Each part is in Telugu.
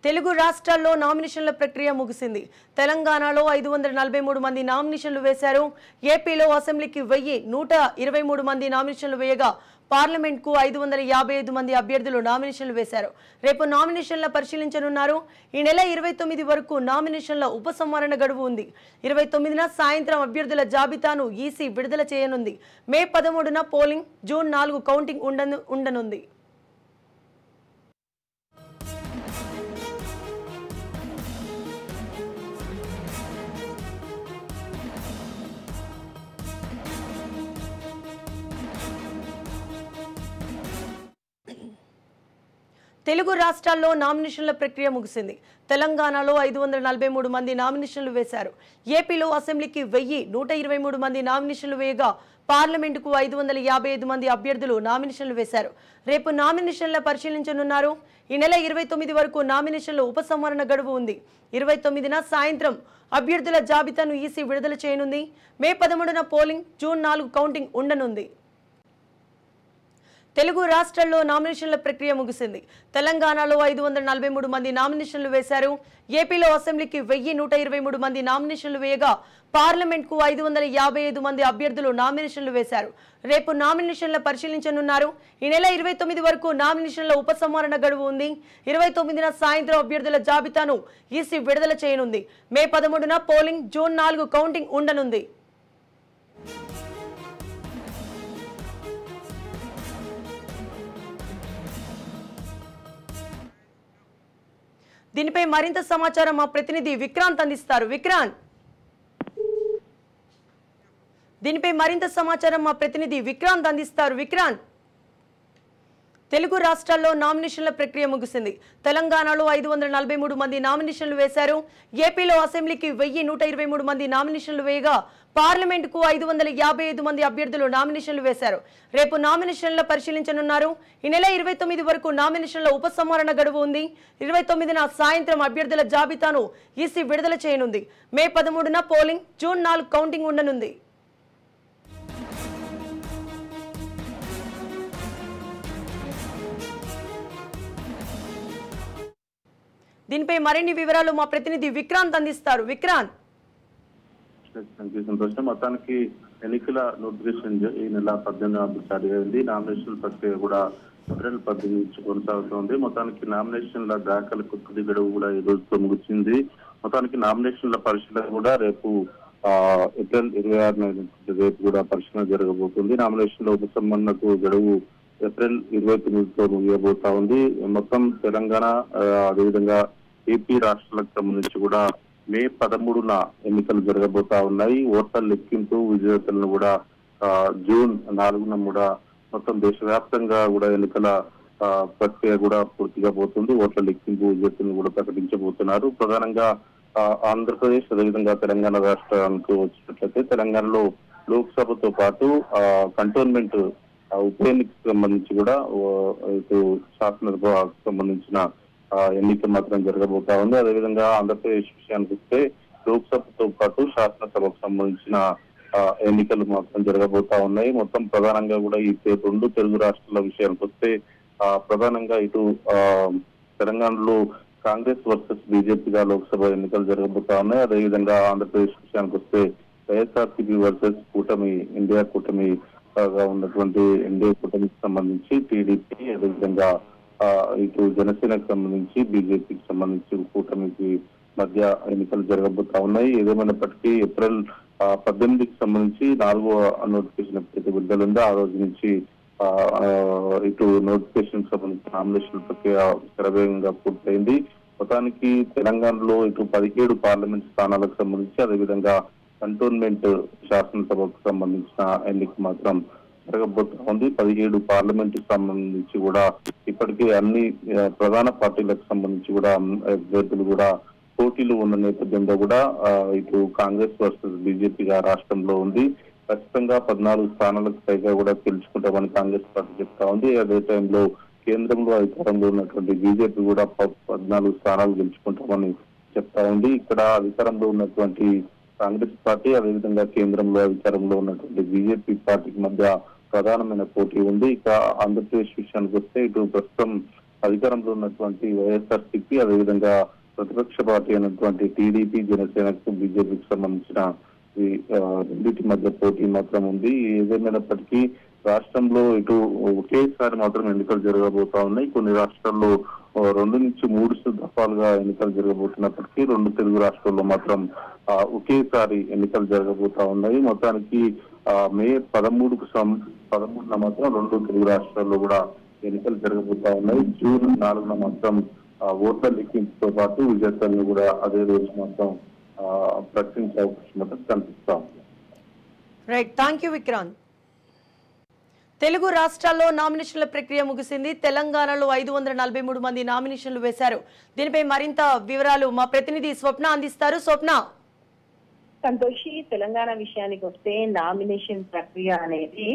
తెలుగు రాష్ట్రాల్లో నామినేషన్ల ప్రక్రియ ముగిసింది. తెలంగాణలో 543 మంది నామినేషన్లు వేశారు. ఏపీలో అసెంబ్లీకి 123 మంది నామినేషన్లు వేయగా పార్లమెంట్కు 555 మంది అభ్యర్థులు నామినేషన్లు వేశారు. రేపు నామినేషన్ల పరిశీలించనున్నారు. ఈ నెల 29 వరకు నామినేషన్ల ఉపసంహరణ గడువు ఉంది. 29న సాయంత్రం అభ్యర్థుల జాబితాను ఈసీ విడుదల చేయనుంది. మే 13న పోలింగ్, జూన్ 4 కౌంటింగ్ ఉండనుంది. తెలుగు రాష్ట్రాల్లో నామినేషన్ల ప్రక్రియ ముగిసింది. తెలంగాణలో 543 మంది నామినేషన్లు వేశారు. ఏపీలో అసెంబ్లీకి 123 మంది నామినేషన్లు వేయగా పార్లమెంటుకు 555 మంది అభ్యర్థులు నామినేషన్లు వేశారు. రేపు నామినేషన్ల పరిశీలించనున్నారు. ఈ నెల 29 వరకు నామినేషన్ల ఉపసంహరణ గడువు ఉంది. 29న సాయంత్రం అభ్యర్థుల జాబితాను ఈసీ విడుదల చేయనుంది. మే 13న పోలింగ్, జూన్ 4 కౌంటింగ్ ఉండనుంది. తెలుగు రాష్ట్రాల్లో నామినేషన్ల ప్రక్రియ ముగిసింది. తెలంగాణలో 543 మంది నామినేషన్లు వేశారు. ఏపీలో అసెంబ్లీకి 123 మంది నామినేషన్లు వేయగా పార్లమెంట్కు 555 మంది అభ్యర్థులు నామినేషన్లు వేశారు. రేపు నామినేషన్ల పరిశీలించనున్నారు. ఈ నెల 29 వరకు నామినేషన్ల ఉపసంహరణ గడువు ఉంది. 29న సాయంత్రం అభ్యర్థుల జాబితాను ఈసీ విడుదల చేయనుంది. మే 13న పోలింగ్, జూన్ 4 కౌంటింగ్ ఉండనుంది. దీనిపై మరింత సమాచారం మా ప్రతినిధి విక్రాంత్ అందిస్తారు. విక్రాంత్, తెలుగు రాష్ట్రాల్లో నామినేషన్ల ప్రక్రియ ముగిసింది. తెలంగాణలో 543 మంది నామినేషన్లు వేశారు. ఏపీలో అసెంబ్లీకి 123 మంది నామినేషన్లు వేయగా పార్లమెంటుకు 555 మంది అభ్యర్థులు నామినేషన్లు వేశారు. రేపు నామినేషన్ల పరిశీలించనున్నారు. ఈ నెల 29 వరకు నామినేషన్ల ఉపసంహరణ గడువు ఉంది. 29న సాయంత్రం అభ్యర్థుల జాబితాను ఈసీ విడుదల చేయనుంది. మే 13న పోలింగ్, జూన్ 4 కౌంటింగ్ ఉండనుంది. దీనిపై మరిన్ని వివరాలు మా ప్రతినిధి విక్రాంత్ అందిస్తారు. సంతోషం. మొత్తానికి ఎన్నికల నోటిఫికేషన్ ఈ నెల 18 జారీ అయింది. నామినేషన్ ప్రక్రియ కూడా ఏప్రిల్ 18 నుంచి కొనసాగుతోంది. మొత్తానికి నామినేషన్ల దాఖలకు తుది గడువు కూడా ఈ రోజుతో ముగిసింది. మొత్తానికి నామినేషన్ల పరిశీలన కూడా రేపు ఏప్రిల్ 26 రేపు కూడా పరిశీలన జరగబోతుంది. నామినేషన్ల ఉపసంహరణకు గడువు ఏప్రిల్ 29తో ముగియబోతా ఉంది. మొత్తం తెలంగాణ అదేవిధంగా ఏపీ రాష్ట్రాలకు సంబంధించి కూడా మే 13న ఎన్నికలు జరగబోతా ఉన్నాయి. ఓట్ల లెక్కింపు విజేతలను కూడా జూన్ 4న కూడా మొత్తం దేశవ్యాప్తంగా కూడా ఎన్నికల ప్రక్రియ కూడా పూర్తిగా పోతుంది. ఓట్ల లెక్కింపు విజేతలను కూడా ప్రకటించబోతున్నారు. ప్రధానంగా ఆంధ్రప్రదేశ్ అదేవిధంగా తెలంగాణ రాష్ట్రానికి వచ్చినట్లయితే తెలంగాణలో లోక్సభతో పాటు కంటోన్మెంట్ ఉప ఎన్నికకు సంబంధించి కూడా ఇటు శాసనసభకు సంబంధించిన ఎన్నిక మాత్రం జరగబోతా ఉంది. అదేవిధంగా ఆంధ్రప్రదేశ్ విషయానికి వస్తే లోక్సభతో పాటు శాసనసభకు సంబంధించిన ఎన్నికలు మాత్రం జరగబోతా ఉన్నాయి. మొత్తం ప్రధానంగా కూడా ఈ 2 తెలుగు రాష్ట్రాల విషయానికి వస్తే ప్రధానంగా ఇటు తెలంగాణలో కాంగ్రెస్ వర్సెస్ బీజేపీగా లోక్సభ ఎన్నికలు జరగబోతా ఉన్నాయి. అదేవిధంగా ఆంధ్రప్రదేశ్ విషయానికి వస్తే వైఎస్ఆర్సీపీ వర్సెస్ కూటమి ఇండియా కూటమి ఉన్నటువంటి ఎన్డీఏ కూటమికి సంబంధించి టీడీపీ అదేవిధంగా ఇటు జనసేనకు సంబంధించి బీజేపీకి సంబంధించి కూటమికి మధ్య ఎన్నికలు జరగబోతా ఉన్నాయి. ఏదేమైనప్పటికీ ఏప్రిల్ 18కి సంబంధించి 4వ నోటిఫికేషన్ ఎప్పుడైతే విడుదల ఉందో ఆ రోజు నుంచి ఇటు నోటిఫికేషన్ సంబంధించిన నామినేషన్ ప్రక్రియ శరవేగంగా పూర్తయింది. మొత్తానికి తెలంగాణలో ఇటు 17 పార్లమెంట్ స్థానాలకు సంబంధించి అదేవిధంగా కంటోన్మెంట్ శాసనసభకు సంబంధించిన ఎన్నిక మాత్రం జరగబోతా ఉంది. 17 పార్లమెంటు సంబంధించి కూడా ఇప్పటికే అన్ని ప్రధాన పార్టీలకు సంబంధించి కూడా అభ్యర్థులు కూడా పోటీలు ఉన్న నేపథ్యంలో కూడా ఇటు కాంగ్రెస్ వర్సెస్ బీజేపీగా రాష్ట్రంలో ఉంది. ఖచ్చితంగా 14 స్థానాలకు పైగా కూడా గెలుచుకుంటామని కాంగ్రెస్ పార్టీ చెప్తా ఉంది. అదే టైంలో కేంద్రంలో అధికారంలో ఉన్నటువంటి బీజేపీ కూడా 14 స్థానాలు గెలుచుకుంటామని చెప్తా ఉంది. ఇక్కడ అధికారంలో ఉన్నటువంటి కాంగ్రెస్ పార్టీ అదేవిధంగా కేంద్రంలో అధికారంలో ఉన్నటువంటి బీజేపీ పార్టీకి మధ్య ప్రధానమైన పోటీ ఉంది. ఇక ఆంధ్రప్రదేశ్ విషయానికి వస్తే ఇటు ప్రస్తుతం అధికారంలో ఉన్నటువంటి వైఎస్ఆర్సీపీ అదేవిధంగా ప్రతిపక్ష పార్టీ అయినటువంటి టీడీపీ జనసేనకు బీజేపీకి సంబంధించిన ఈ రెండింటి మధ్య పోటీ మాత్రం ఉంది. ఏదేమైనప్పటికీ రాష్ట్రంలో ఇటు ఒకేసారి మాత్రం ఎన్నికలు జరగబోతా ఉన్నాయి. కొన్ని రాష్ట్రాల్లో 2 నుంచి 3 దఫాలుగా ఎన్నికలు జరగబోతున్నప్పటికీ 2 తెలుగు రాష్ట్రాల్లో మాత్రం ఒకేసారి ఎన్నికలు జరగబోతా ఉన్నాయి. మొత్తానికి మే 13న మాత్రం 2 తెలుగు రాష్ట్రాల్లో కూడా ఎన్నికలు జరగబోతా ఉన్నాయి. జూన్ 4న మాత్రం ఓట్ల లెక్కింపుతో పాటు విజేతలను కూడా అదే రోజు మాత్రం ప్రకటించే అవకాశం మాత్రం కనిపిస్తా ఉంది. Right, thank you Vikrant. Telugu రాష్ట్రాల్లో నామినేషన్ల ప్రక్రియ ముగిసింది. తెలంగాణలో 543 మంది నామినేషన్లు వేశారు. దీనిపై మరింత వివరాలు మా ప్రతినిధి స్వప్న అందిస్తారు. స్వప్న. సంతోషి, తెలంగాణ విషయానికి వస్తే నామినేషన్ ప్రక్రియ అనేది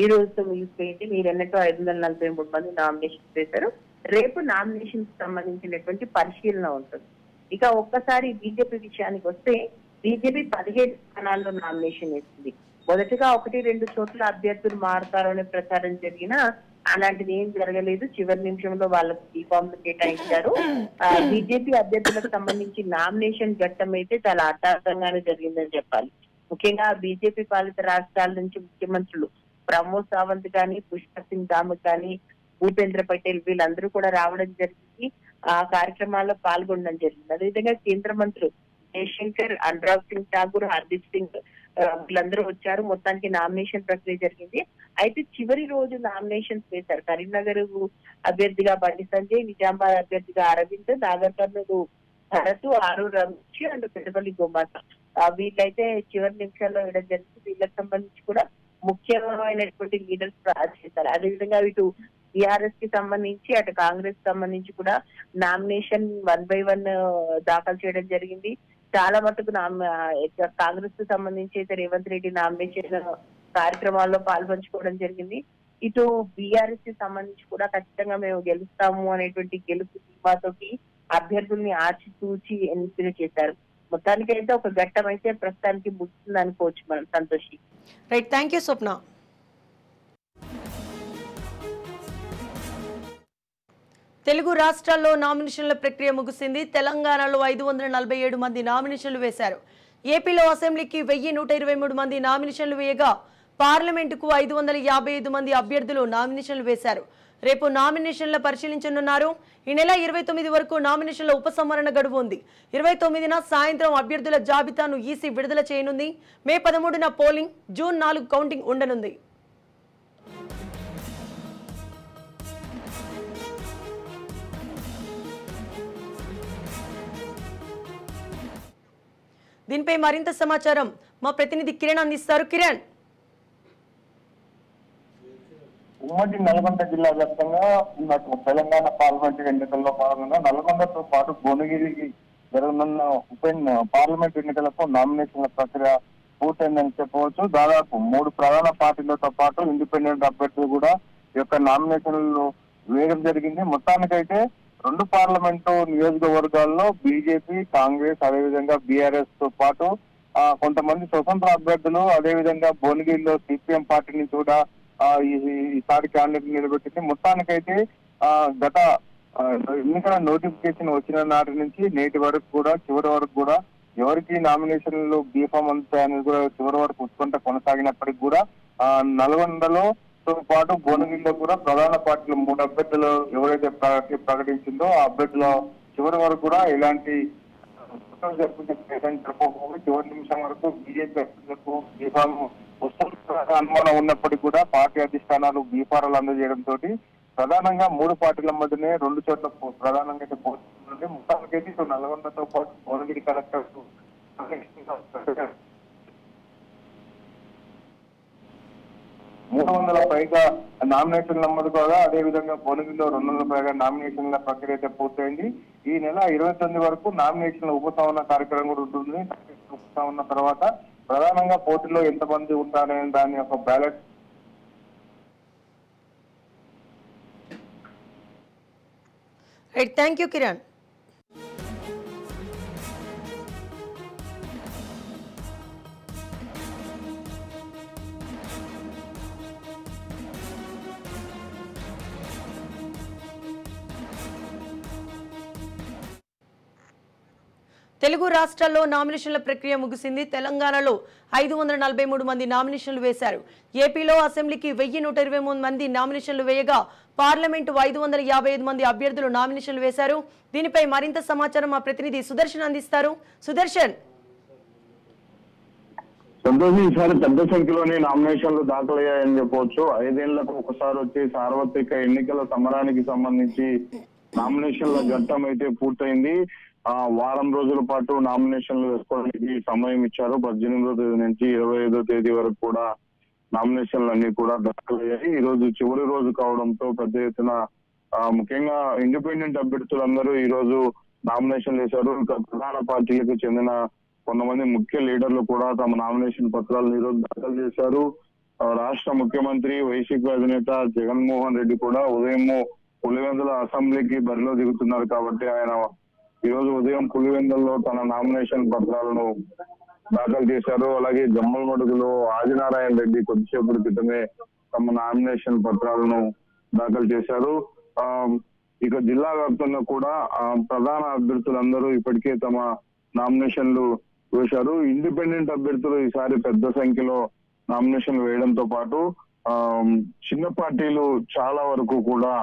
ఈ రోజుతో ముగిసిపోయింది. మీరన్నట్టు 543 మంది నామినేషన్ వేశారు. రేపు నామినేషన్ సంబంధించినటువంటి పరిశీలన ఉంటుంది. ఇక ఒక్కసారి బీజేపీ విషయానికి వస్తే బీజేపీ 17 స్థానాల్లో నామినేషన్ వేసింది. మొదటగా 1-2 చోట్ల అభ్యర్థులు మారుతారు అనే ప్రచారం జరిగినా అలాంటిది ఏం జరగలేదు. చివరి నిమిషంలో వాళ్ళకు బీఫామ్లు కేటాయించారు. బీజేపీ అభ్యర్థులకు సంబంధించి నామినేషన్ ఘట్టం అయితే చాలా అర్థార్థంగానే జరిగిందని చెప్పాలి. ముఖ్యంగా బీజేపీ పాలిత రాష్ట్రాల నుంచి ముఖ్యమంత్రులు ప్రమోద్ సావంత్ కానీ, పుష్కర్ సింగ్ ధామక్ కానీ, భూపేంద్ర పటేల్ వీళ్ళందరూ కూడా రావడం జరిగింది. ఆ కార్యక్రమాల్లో పాల్గొనడం జరిగింది. అదేవిధంగా కేంద్ర మంత్రులు జయశంకర్, అనురాగ్ సింగ్ ఠాకూర్, హర్దీప్ సింగ్ వీళ్ళందరూ వచ్చారు. మొత్తానికి నామినేషన్ ప్రక్రియ జరిగింది. అయితే చివరి రోజు నామినేషన్స్ వేశారు. కరీంనగర్ అభ్యర్థిగా బండి సంజయ్, నిజామాబాద్ అభ్యర్థిగా అరవింద్, నాగర్ కర్నూలు భరత్, ఆరూర్ రమేష్ అండ్ పెద్దపల్లి గోమాత వీళ్ళైతే చివరి నిమిషాల్లో వేయడం జరిగింది. వీళ్ళకి సంబంధించి కూడా ముఖ్యమైనటువంటి లీడర్స్ చేశారు. అదేవిధంగా ఇటు టీఆర్ఎస్ కి సంబంధించి అటు కాంగ్రెస్ సంబంధించి కూడా నామినేషన్ 1 by 1 దాఖలు చేయడం జరిగింది. చాలా మటుకు కాంగ్రెస్ కు సంబంధించి అయితే రేవంత్ రెడ్డి నామినేషన్ కార్యక్రమాల్లో పాల్పంచుకోవడం జరిగింది. ఇటు బీఆర్ఎస్ కి సంబంధించి కూడా ఖచ్చితంగా మేము గెలుస్తాము అనేటువంటి గెలుపు ధీమాతోటి అభ్యర్థుల్ని ఆచితూచి ఎన్నికలు చేశారు. మొత్తానికి అయితే ఒక ఘట్టం అయితే ప్రస్తుతానికి ముగిసింది అనుకోవచ్చు మనం. సంతోషి. రైట్, థ్యాంక్ యూ స్వప్న. తెలుగు రాష్ట్రాల్లో నామినేషన్ల ప్రక్రియ ముగిసింది. తెలంగాణలో 547 మంది నామినేషన్లు వేశారు. ఏపీలో అసెంబ్లీకి 1123 మంది నామినేషన్లు వేయగా పార్లమెంటుకు 555 మంది అభ్యర్థులు నామినేషన్లు వేశారు. రేపు నామినేషన్ల పరిశీలించనున్నారు. ఈ నెల 29 వరకు నామినేషన్ల ఉపసంహరణ గడువు ఉంది. 29న సాయంత్రం అభ్యర్థుల జాబితాను ఈసీ విడుదల చేయనుంది. మే 13న పోలింగ్, జూన్ 4 కౌంటింగ్ ఉండనుంది. దీనిపై మరింత సమాచారం మా ప్రతినిధి కిరణ్ అందిస్తారు. కిరణ్. ఉమ్మడి నల్గొండ జిల్లా వ్యాప్తంగా తెలంగాణ పార్లమెంట్ ఎన్నికల్లో భాగంగా నల్గొండతో పాటు భువనగిరికి జరగనున్న పార్లమెంట్ ఎన్నికలకు నామినేషన్ల ప్రక్రియ పూర్తయిందని చెప్పవచ్చు. దాదాపు 3 ప్రధాన పార్టీలతో పాటు ఇండిపెండెంట్ అభ్యర్థులు కూడా ఈ యొక్క నామినేషన్లు వేయడం జరిగింది. మొత్తానికైతే 2 పార్లమెంటు నియోజకవర్గాల్లో బీజేపీ, కాంగ్రెస్ అదేవిధంగా బీఆర్ఎస్ తో పాటు కొంతమంది స్వతంత్ర అభ్యర్థులు అదేవిధంగా భువనగిరిలో సిపిఎం పార్టీ నుంచి కూడా ఈసారి క్యాండిడేట్ నిలబెట్టింది. మొత్తానికైతే గత ఎన్నికల నోటిఫికేషన్ వచ్చిన నాటి నుంచి నేటి వరకు కూడా చివరి వరకు కూడా ఎవరికి నామినేషన్లు బీఫామ్ అందుతాయని కూడా చివరి వరకు ఉత్కంఠ కొనసాగినప్పటికీ కూడా నల్గొండలో తో పాటు భువనగిరిలో కూడా ప్రధాన పార్టీలు 3 అభ్యర్థులు ఎవరైతే ప్రకటించిందో ఆ అభ్యర్థుల చివరి వరకు కూడా ఎలాంటి చివరి నిమిషం వరకు బీజేపీ అభ్యర్థులకు బీఫామ్ అనుమానం ఉన్నప్పటికీ కూడా పార్టీ అధిష్టానాలు బీఫారాలు అందజేయడంతో ప్రధానంగా 3 పార్టీల మధ్యనే 2 చోట్ల ప్రధానంగా అయితే పోతుంది. మొత్తానికైతే ఇటు నల్గొండతో పాటు భువనగిరి కలెక్టర్ 300 పైగా నామినేషన్ నమోదు కాగా అదేవిధంగా భువనగిరిలో 200 పైగా నామినేషన్ల ప్రక్రియ అయితే పూర్తయింది. ఈ నెల 29 వరకు నామినేషన్ల ఉపసంహరణ కార్యక్రమం కూడా ఉంటుంది. ఉపసంహరణ తర్వాత ప్రధానంగా పోటీలో ఎంతమంది ఉంటారనే దాని యొక్క ballot thank you Kiran. Telugu రాష్ట్రాల్లో నామినేషన్ల ప్రక్రియ ముగిసింది. తెలంగాణలో 543 మంది నామినేషన్లు వేశారు. ఏపీలో అసెంబ్లీకి 1123 మంది నామినేషన్లు వేయగా పార్లమెంటు 555 మంది అభ్యర్థులు నామినేషన్లు వేశారు. దీనిపై మరింత సమాచారం మా ప్రతినిధి సుదర్శన్ అందిస్తారు. సుదర్శన్. సంతోషి, ఈసారి పెద్ద సంఖ్యలోనే నామినేషన్లు దాఖలయ్యాయని చెప్పవచ్చు. 5 ఏళ్లకు ఒకసారి వచ్చే సార్వత్రిక ఎన్నికల సమరానికి సంబంధించి నామినేషన్ల ఘట్టం అయితే పూర్తయింది. వారం రోజుల పాటు నామినేషన్లు వేసుకోవడానికి సమయం ఇచ్చారు. 18వ తేదీ నుంచి 25వ తేదీ వరకు కూడా నామినేషన్లు అన్ని కూడా దాఖలయ్యాయి. ఈ రోజు చివరి రోజు కావడంతో పెద్ద ఎత్తున ముఖ్యంగా ఇండిపెండెంట్ అభ్యర్థులందరూ ఈ రోజు నామినేషన్లు వేశారు. ఇంకా ప్రధాన పార్టీలకు చెందిన కొంతమంది ముఖ్య లీడర్లు కూడా తమ నామినేషన్ పత్రాలను ఈ రోజు దాఖలు చేశారు. రాష్ట్ర ముఖ్యమంత్రి వైసీపీ అధినేత జగన్మోహన్ రెడ్డి కూడా ఉదయం పులివెందుల అసెంబ్లీకి బరిలో దిగుతున్నారు కాబట్టి ఆయన ఈ రోజు ఉదయం పులివెందుల్లో తన నామినేషన్ పత్రాలను దాఖలు చేశారు. అలాగే జమ్మలమడుగులో ఆదినారాయణ రెడ్డి కొద్దిసేపటి క్రితమే తమ నామినేషన్ పత్రాలను దాఖలు చేశారు. ఇక జిల్లా వ్యాప్తంగా కూడా ప్రధాన అభ్యర్థులందరూ ఇప్పటికే తమ నామినేషన్లు వేశారు. ఇండిపెండెంట్ అభ్యర్థులు ఈసారి పెద్ద సంఖ్యలో నామినేషన్లు వేయడంతో పాటు చిన్న పార్టీలు చాలా వరకు కూడా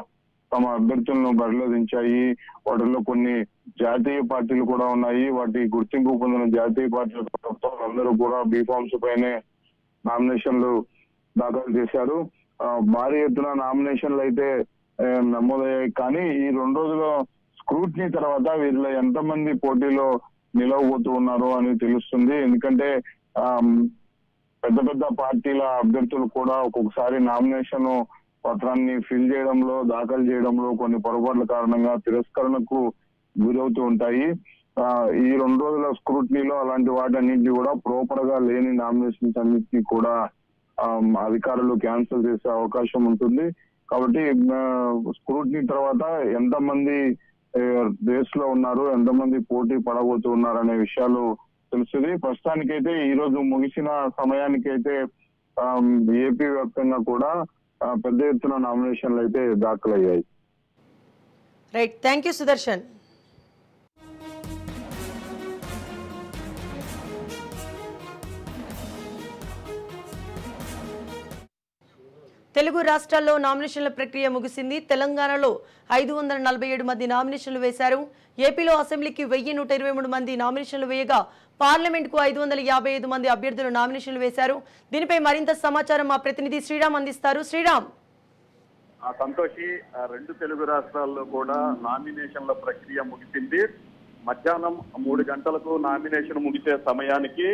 తమ అభ్యర్థులను బరిలో దించాయి. వాటిల్లో కొన్ని జాతీయ పార్టీలు కూడా ఉన్నాయి. వాటి గుర్తింపు పొందిన జాతీయ పార్టీలతో అందరూ కూడా బీఫామ్స్ పైనే నామినేషన్లు దాఖలు చేశారు. భారీ ఎత్తున నామినేషన్లు అయితే నమోదయ్యాయి. కానీ ఈ 2 రోజుల స్క్రూటినీ తర్వాత వీరిలో ఎంతమంది పోటీలో నిలవబోతూ ఉన్నారు అని తెలుస్తుంది. ఎందుకంటే పెద్ద పెద్ద పార్టీల అభ్యర్థులు కూడా ఒక్కొక్కసారి నామినేషన్ పత్రాన్ని ఫిల్ చేయడంలో దాఖలు చేయడంలో కొన్ని పొరపాట్ల కారణంగా తిరస్కరణకు గురవుతూ ఉంటాయి. ఈ 2 రోజుల స్క్రూటినీలో అలాంటి వాటన్నింటినీ కూడా ప్రాపర్ గా లేని నామినేషన్స్ అన్నింటినీ కూడా అధికారులు క్యాన్సిల్ చేసే అవకాశం ఉంటుంది. కాబట్టి స్క్రూటినీ తర్వాత ఎంతమంది రేస్ లో ఉన్నారు, ఎంతమంది పోటీ పడబోతూ ఉన్నారు అనే విషయాలు తెలుస్తుంది. ప్రస్తుతానికైతే ఈ రోజు ముగిసిన సమయానికైతే ఏపీ వ్యాప్తంగా కూడా పెద్ద ఎత్తున నామినేషన్లు అయితే దాఖలయ్యాయి. Right, thank you Sudarshan. Telugu రాష్ట్రాల్లో నామినేషన్ల ప్రక్రియ ముగిసింది. తెలంగాణలో 547 మంది నామినేషన్లు వేశారు. ఏపీలో అసెంబ్లీకి 1123 మంది నామినేషన్లు వేయగా పార్లమెంట్కు 555 మంది అభ్యర్థులు నామినేషన్లు వేశారు. దీనిపై మరింత సమాచారం మా ప్రతినిధి శ్రీరామ్ అందిస్తారు. శ్రీరామ్. సంతోషి, 2 తెలుగు రాష్ట్రాల్లో కూడా నామినేషన్ల ప్రక్రియ ముగిసింది. మధ్యాహ్నం 3 గంటలకు నామినేషన్ ముగిసే సమయానికి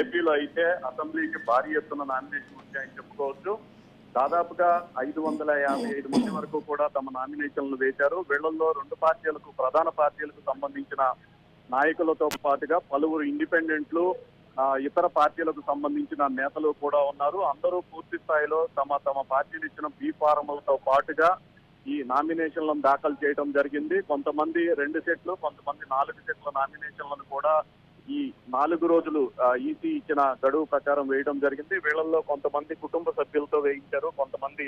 ఏపీలో అయితే అసెంబ్లీకి భారీ ఎత్తున నామినేషన్ వచ్చాయని చెప్పుకోవచ్చు. దాదాపుగా 555 మంది వరకు కూడా తమ నామినేషన్లు వేశారు. వీళ్లలో 2 పార్టీలకు, ప్రధాన పార్టీలకు సంబంధించిన నాయకులతో పాటుగా పలువురు ఇండిపెండెంట్లు, ఇతర పార్టీలకు సంబంధించిన నేతలు కూడా ఉన్నారు. అందరూ పూర్తి స్థాయిలో తమ తమ పార్టీలు ఇచ్చిన బీ ఫారములతో పాటుగా ఈ నామినేషన్లను దాఖలు చేయడం జరిగింది. కొంతమంది 2 సెట్లు, కొంతమంది 4 సెట్ల నామినేషన్లను కూడా ఈ 4 రోజులు ఈసీ ఇచ్చిన గడువు ప్రకారం వేయడం జరిగింది. వీళ్లలో కొంతమంది కుటుంబ సభ్యులతో వేయించారు, కొంతమంది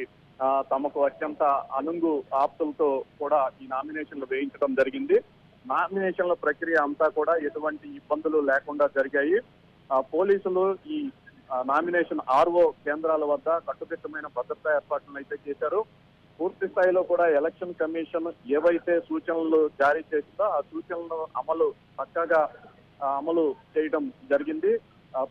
తమకు అత్యంత అనుంగు ఆప్తులతో కూడా ఈ నామినేషన్లు వేయించడం జరిగింది. నామినేషన్ల ప్రక్రియ అంతా కూడా ఎటువంటి ఇబ్బందులు లేకుండా జరిగాయి. పోలీసులు ఈ నామినేషన్ ఆర్ఓ కేంద్రాల వద్ద కట్టుదిట్టమైన భద్రతా ఏర్పాట్లను అయితే చేశారు. పూర్తి స్థాయిలో కూడా ఎలక్షన్ కమిషన్ ఏవైతే సూచనలు జారీ చేసిందో ఆ సూచనలను చక్కగా అమలు చేయడం జరిగింది.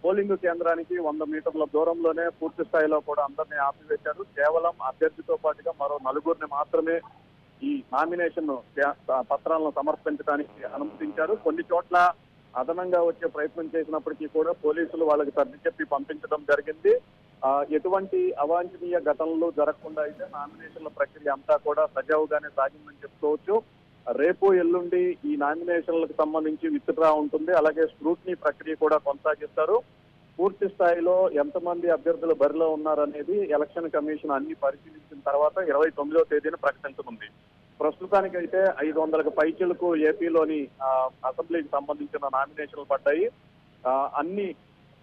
పోలింగ్ కేంద్రానికి 100 మీటర్ల దూరంలోనే పూర్తి స్థాయిలో కూడా అందరినీ ఆపివేశారు. కేవలం అభ్యర్థితో పాటుగా మరో 4 మాత్రమే ఈ నామినేషన్ పత్రాలను సమర్పించడానికి అనుమతించారు. కొన్ని చోట్ల అదనంగా వచ్చే ప్రయత్నం చేసినప్పటికీ కూడా పోలీసులు వాళ్ళకి సర్ది చెప్పి పంపించడం జరిగింది. ఎటువంటి అవాంఛనీయ ఘటనలు జరగకుండా అయితే నామినేషన్ల ప్రక్రియ అంతా కూడా సజావుగానే సాగిందని చెప్పుకోవచ్చు. రేపు ఎల్లుండి ఈ నామినేషన్లకు సంబంధించి విత్డ్రా ఉంటుంది. అలాగే స్క్రూటినీ ప్రక్రియ కూడా కొనసాగిస్తారు. పూర్తి స్థాయిలో ఎంతమంది అభ్యర్థులు బరిలో ఉన్నారనేది ఎలక్షన్ కమిషన్ అన్ని పరిశీలించిన తర్వాత 29వ తేదీన ప్రకటించనుంది. ప్రస్తుతానికైతే 500కు పైచిలకు ఏపీలోని అసెంబ్లీకి సంబంధించిన నామినేషన్లు పడ్డాయి. అన్ని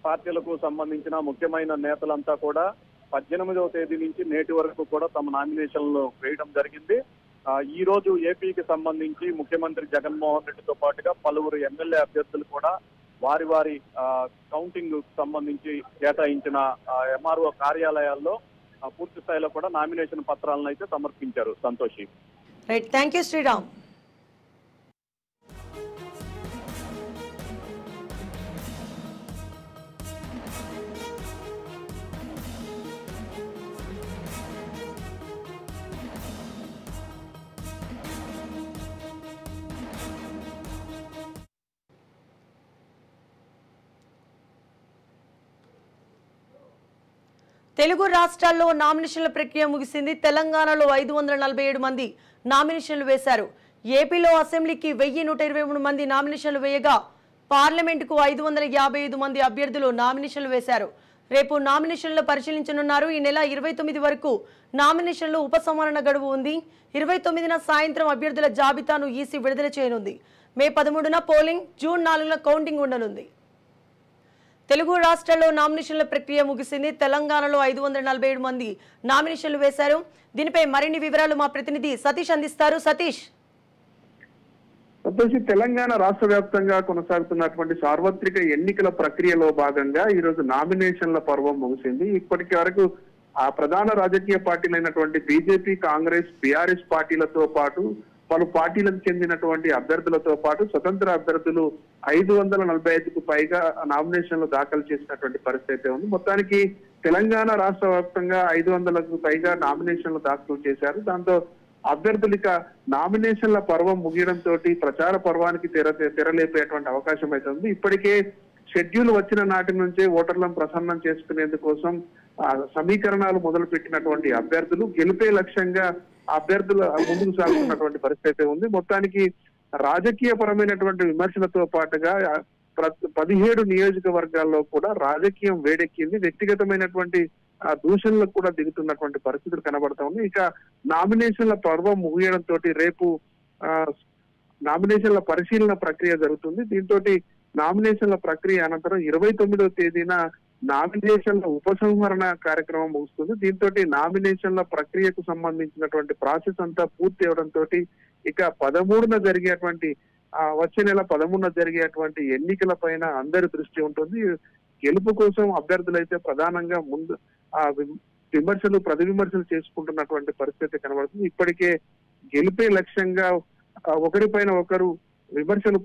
పార్టీలకు సంబంధించిన ముఖ్యమైన నేతలంతా కూడా 18వ తేదీ నుంచి నేటి వరకు కూడా తమ నామినేషన్లు వేయడం జరిగింది. ఈ రోజు ఏపీకి సంబంధించి ముఖ్యమంత్రి జగన్మోహన్ రెడ్డితో పాటుగా పలువురు ఎమ్మెల్యే అభ్యర్థులు కూడా వారి వారి కౌంటింగ్ సంబంధించి కేటాయించిన ఎంఆర్ఓ కార్యాలయాల్లో పూర్తి స్థాయిలో కూడా నామినేషన్ పత్రాలను అయితే సమర్పించారు. Santoshi. Right, thank you Sriram. Telugu రాష్ట్రాల్లో నామినేషన్ల ప్రక్రియ ముగిసింది. తెలంగాణలో 547 మంది నామినేషన్లు వేశారు. ఏపీలో అసెంబ్లీకి 1123 మంది నామినేషన్లు వేయగా పార్లమెంటుకు 555 మంది అభ్యర్థులు నామినేషన్లు వేశారు. రేపు నామినేషన్లు పరిశీలించనున్నారు. ఈ నెల 29 వరకు నామినేషన్లు ఉపసంహరణ గడువు ఉంది. 29న సాయంత్రం అభ్యర్థుల జాబితాను ఈసీ విడుదల చేయనుంది. మే 13న పోలింగ్, జూన్ 4న కౌంటింగ్ ఉండనుంది. తెలుగు రాష్ట్రాల్లో నామినేషన్ల ప్రక్రియ ముగిసింది. తెలంగాణలో 547 మంది నామినేషన్లు వేశారు. దీనిపై మరిన్ని వివరాలు మా ప్రతినిధి సతీష్ అందిస్తారు. సతీష్. తెలంగాణ రాష్ట్ర వ్యాప్తంగా కొనసాగుతున్నటువంటి సార్వత్రిక ఎన్నికల ప్రక్రియలో భాగంగా ఈ రోజు నామినేషన్ల పర్వం ముగిసింది. ఇప్పటికి వరకు ఆ ప్రధాన రాజకీయ పార్టీలైనటువంటి బీజేపీ, కాంగ్రెస్, బీఆర్ఎస్ పార్టీలతో పాటు పలు పార్టీలకు చెందినటువంటి అభ్యర్థులతో పాటు స్వతంత్ర అభ్యర్థులు 545కు పైగా నామినేషన్లు దాఖలు చేసినటువంటి పరిస్థితి ఉంది. మొత్తానికి తెలంగాణ రాష్ట్ర వ్యాప్తంగా 500కు పైగా నామినేషన్లు దాఖలు చేశారు. దాంతో అభ్యర్థులిక నామినేషన్ల పర్వం ముగియడంతో ప్రచార పర్వానికి తెరలేపేటువంటి అవకాశం అయితే ఉంది. ఇప్పటికే షెడ్యూల్ వచ్చిన నాటి నుంచే ఓటర్లను ప్రసన్నం చేసుకునేందుకోసం సమీకరణాలు మొదలు పెట్టినటువంటి అభ్యర్థులు గెలిపే లక్ష్యంగా అభ్యర్థులు ముందుకు సాగుతున్నటువంటి పరిస్థితి ఉంది. మొత్తానికి రాజకీయ పరమైనటువంటి విమర్శలతో పాటుగా 17 నియోజకవర్గాల్లో కూడా రాజకీయం వేడెక్కింది. వ్యక్తిగతమైనటువంటి దూషణలకు కూడా దిగుతున్నటువంటి పరిస్థితులు కనబడతా ఉంది. ఇక నామినేషన్ల పర్వం ముగియడంతో రేపు నామినేషన్ల పరిశీలన ప్రక్రియ జరుగుతుంది. దీంతో నామినేషన్ల ప్రక్రియ అనంతరం 29వ తేదీన నామినేషన్ల ఉపసంహరణ కార్యక్రమం ముగుస్తుంది. దీంతో నామినేషన్ల ప్రక్రియకు సంబంధించినటువంటి ప్రాసెస్ అంతా పూర్తి అవడంతో ఇక 13న జరిగేటువంటి వచ్చే నెల 13న జరిగేటువంటి ఎన్నికల పైన అందరి దృష్టి ఉంటుంది. గెలుపు కోసం అభ్యర్థులైతే ప్రధానంగా ముందు ప్రతి విమర్శలు చేసుకుంటున్నటువంటి పరిస్థితి కనబడుతుంది. ఇప్పటికే గెలిపే లక్ష్యంగా ఒకరిపైన ఒకరు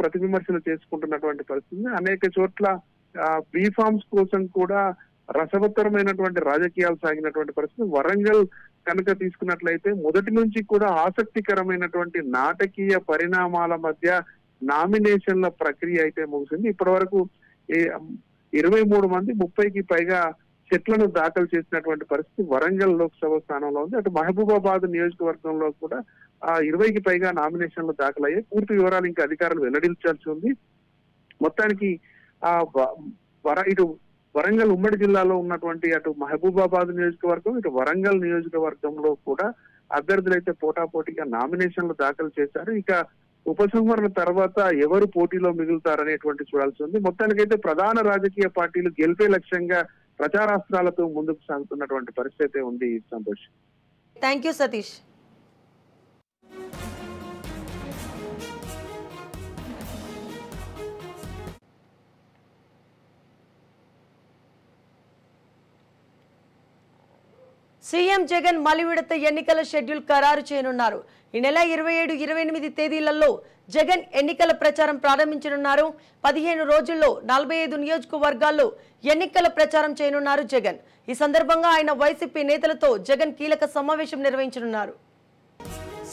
ప్రతి విమర్శలు చేసుకుంటున్నటువంటి పరిస్థితి. అనేక చోట్ల బీఫామ్స్ కోసం కూడా రసవత్తరమైనటువంటి రాజకీయాలు సాగినటువంటి పరిస్థితి. వరంగల్ కనుక తీసుకున్నట్లయితే మొదటి నుంచి కూడా ఆసక్తికరమైనటువంటి నాటకీయ పరిణామాల మధ్య నామినేషన్ల ప్రక్రియ అయితే ముగిసింది. ఇప్పటి వరకు 23 మంది 30కి పైగా సెట్లను దాఖలు చేసినటువంటి పరిస్థితి వరంగల్ లోక్సభ స్థానంలో ఉంది. అటు మహబూబాబాద్ నియోజకవర్గంలో కూడా 20కి పైగా నామినేషన్లు దాఖలయ్యాయి. పూర్తి వివరాలు ఇంకా అధికారులు వెల్లడించాల్సి ఉంది. మొత్తానికి ఇటు వరంగల్ ఉమ్మడి జిల్లాలో ఉన్నటువంటి అటు మహబూబాబాద్ నియోజకవర్గం, ఇటు వరంగల్ నియోజకవర్గంలో కూడా అభ్యర్థులైతే పోటాపోటీగా నామినేషన్లు దాఖలు చేశారు. ఇక ఉపసంహరణ తర్వాత ఎవరు పోటీలో మిగులుతారనేటువంటి చూడాల్సి ఉంది. మొత్తానికైతే ప్రధాన రాజకీయ పార్టీలు గెలిపే లక్ష్యంగా ప్రచారాస్త్రాలతో ముందుకు సాగుతున్నటువంటి పరిస్థితి ఉంది. Santosh. Thank you Satish. CM Jagan మలి విడత ఎన్నికల షెడ్యూల్ ఖరారు చేయనున్నారు. ఈ నెల 27, 28 తేదీలలో జగన్ ఎన్నికల ప్రచారం ప్రారంభించనున్నారు. 15 రోజుల్లో 45 నియోజకవర్గాల్లో ఎన్నికల ప్రచారం చేయనున్నారు జగన్. ఈ సందర్భంగా ఆయన వైసీపీ నేతలతో జగన్ కీలక సమావేశం నిర్వహించనున్నారు.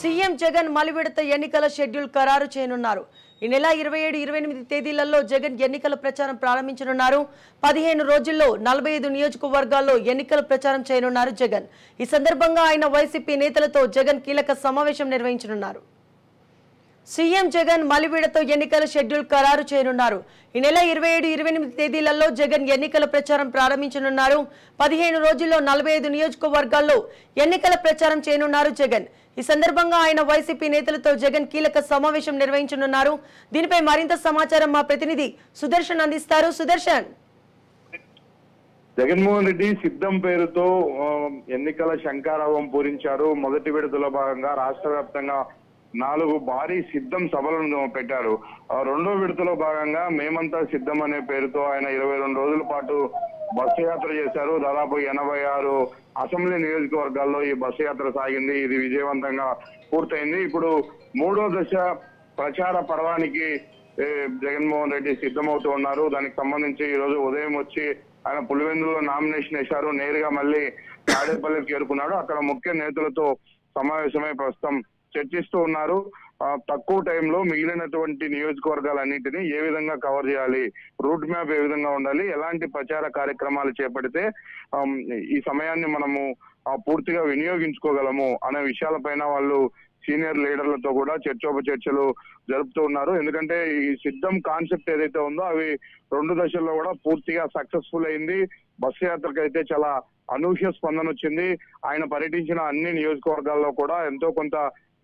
సీఎం జగన్ మలి విడత ఎన్నికల షెడ్యూల్ ఖరారు చేయనున్నారు. ఈ నెల 27, 28 తేదీలలో జగన్ ఎన్నికల ప్రచారం ప్రారంభించనున్నారు. 15 రోజుల్లో 45 నియోజకవర్గాల్లో ఎన్నికల ప్రచారం చేయనున్నారు జగన్. ఈ సందర్భంగా ఆయన వైసీపీ నేతలతో జగన్ కీలక సమావేశం నిర్వహించనున్నారు. సీఎం జగన్ మలి విడత ఎన్నికల షెడ్యూల్ ఖరారు చేయనున్నారు. ఈ నెల 27, 28 తేదీలలో జగన్ ఎన్నికల ప్రచారం ప్రారంభించనున్నారు. 15 రోజుల్లో 45 నియోజకవర్గాల్లో ఎన్నికల ప్రచారం చేయనున్నారు జగన్. ఈ సందర్భంగా ఆయన వైసీపీ నేతలతో జగన్ కీలక సమావేశం నిర్వహించనున్నారు. దీనిపై మరింత సమాచారం మా ప్రతినిధి సుదర్శన్ అందిస్తారు. సుదర్శన్. జగన్మోహన్ రెడ్డి సిద్ధం పేరుతో ఎన్నికల శంఖారావం పూరించారు. మొదటి విడతలో భాగంగా రాష్ట్ర వ్యాప్తంగా 4 భారీ సిద్ధం సభలను పెట్టారు. రెండో విడతలో భాగంగా మేమంతా సిద్ధం అనే పేరుతో ఆయన 22 రోజుల పాటు బస్సు యాత్ర చేశారు. దాదాపు 86 అసెంబ్లీ నియోజకవర్గాల్లో ఈ బస్సు యాత్ర సాగింది. ఇది విజయవంతంగా పూర్తయింది. ఇప్పుడు 3వ దశ ప్రచార పర్వానికి జగన్మోహన్ రెడ్డి సిద్ధమవుతూ ఉన్నారు. దానికి సంబంధించి ఈ రోజు ఉదయం వచ్చి ఆయన పులివెందులో నామినేషన్ వేశారు. నేరుగా మళ్ళీ తాడేపల్లికి చేరుకున్నాడు. అక్కడ ముఖ్య నేతలతో సమావేశమై ప్రస్తుతం చర్చిస్తూ ఉన్నారు. తక్కువ టైంలో మిగిలినటువంటి నియోజకవర్గాలన్నింటినీ ఏ విధంగా కవర్ చేయాలి, రూట్ మ్యాప్ ఏ విధంగా ఉండాలి, ఎలాంటి ప్రచార కార్యక్రమాలు చేపడితే ఈ సమయాన్ని మనము పూర్తిగా వినియోగించుకోగలము అనే విషయాలపైన వాళ్ళు సీనియర్ లీడర్లతో కూడా చర్చోపచర్చలు జరుపుతూ ఉన్నారు. ఎందుకంటే ఈ సిద్ధం కాన్సెప్ట్ ఏదైతే ఉందో అవి 2 దశల్లో కూడా పూర్తిగా సక్సెస్ఫుల్ అయింది. బస్సు యాత్రకు అయితే చాలా అనూహ్య స్పందన వచ్చింది. ఆయన పర్యటించిన అన్ని నియోజకవర్గాల్లో కూడా ఎంతో కొంత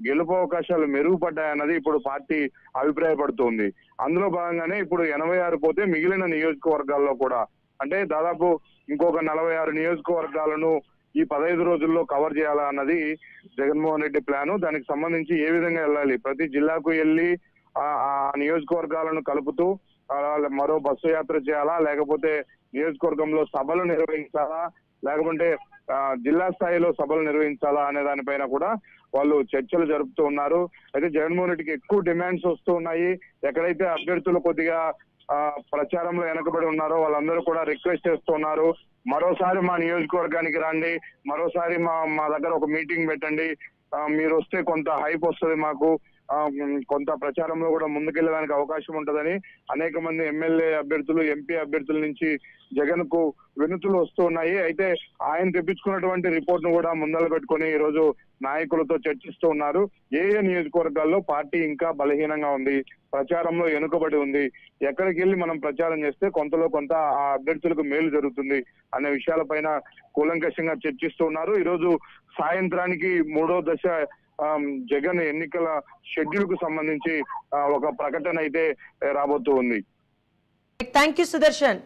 గెలుపు అవకాశాలు మెరుగుపడ్డాయన్నది ఇప్పుడు పార్టీ అభిప్రాయపడుతోంది. అందులో భాగంగానే ఇప్పుడు 86 పోతే మిగిలిన నియోజకవర్గాల్లో కూడా అంటే దాదాపు ఇంకొక 46 నియోజకవర్గాలను ఈ 15 రోజుల్లో కవర్ చేయాలా అన్నది జగన్మోహన్ రెడ్డి ప్లాను. దానికి సంబంధించి ఏ విధంగా వెళ్ళాలి, ప్రతి జిల్లాకు వెళ్ళి ఆ నియోజకవర్గాలను కలుపుతూ మరో బస్సు యాత్ర చేయాలా, లేకపోతే నియోజకవర్గంలో సభలు నిర్వహించాలా, లేకపోతే జిల్లా స్థాయిలో సభలు నిర్వహించాలా అనే దానిపైన కూడా వాళ్ళు చర్చలు జరుపుతూ ఉన్నారు. అయితే జగన్మోహన్ రెడ్డికి ఎక్కువ డిమాండ్స్ వస్తూ ఉన్నాయి. ఎక్కడైతే అభ్యర్థులు కొద్దిగా ప్రచారంలో వెనకబడి ఉన్నారో వాళ్ళందరూ కూడా రిక్వెస్ట్ చేస్తున్నారు, మరోసారి మా నియోజకవర్గానికి రండి, మరోసారి మా దగ్గర ఒక మీటింగ్ పెట్టండి, మీరు వస్తే కొంత హైప్ వస్తుంది, మాకు కొంత ప్రచారంలో కూడా ముందుకెళ్ళడానికి అవకాశం ఉంటుందని అనేక మంది ఎమ్మెల్యే అభ్యర్థులు, ఎంపీ అభ్యర్థుల నుంచి జగన్ కు వినతులు వస్తూ ఉన్నాయి. అయితే ఆయన తెప్పించుకున్నటువంటి రిపోర్ట్ ను కూడా ముందర పెట్టుకుని ఈ రోజు నాయకులతో చర్చిస్తూ ఉన్నారు. ఏ నియోజకవర్గాల్లో పార్టీ ఇంకా బలహీనంగా ఉంది, ప్రచారంలో వెనుకబడి ఉంది, ఎక్కడికి వెళ్ళి మనం ప్రచారం చేస్తే కొంతలో కొంత ఆ అభ్యర్థులకు మేలు జరుగుతుంది అనే విషయాలపైన కూలంకషంగా చర్చిస్తూ ఉన్నారు. ఈ రోజు సాయంత్రానికి 3వ దశ జగన్ ఎన్నికల షెడ్యూల్ కు సంబంధించి ఒక ప్రకటన అయితే రాబోతూ ఉంది. Thank you Sudarshan.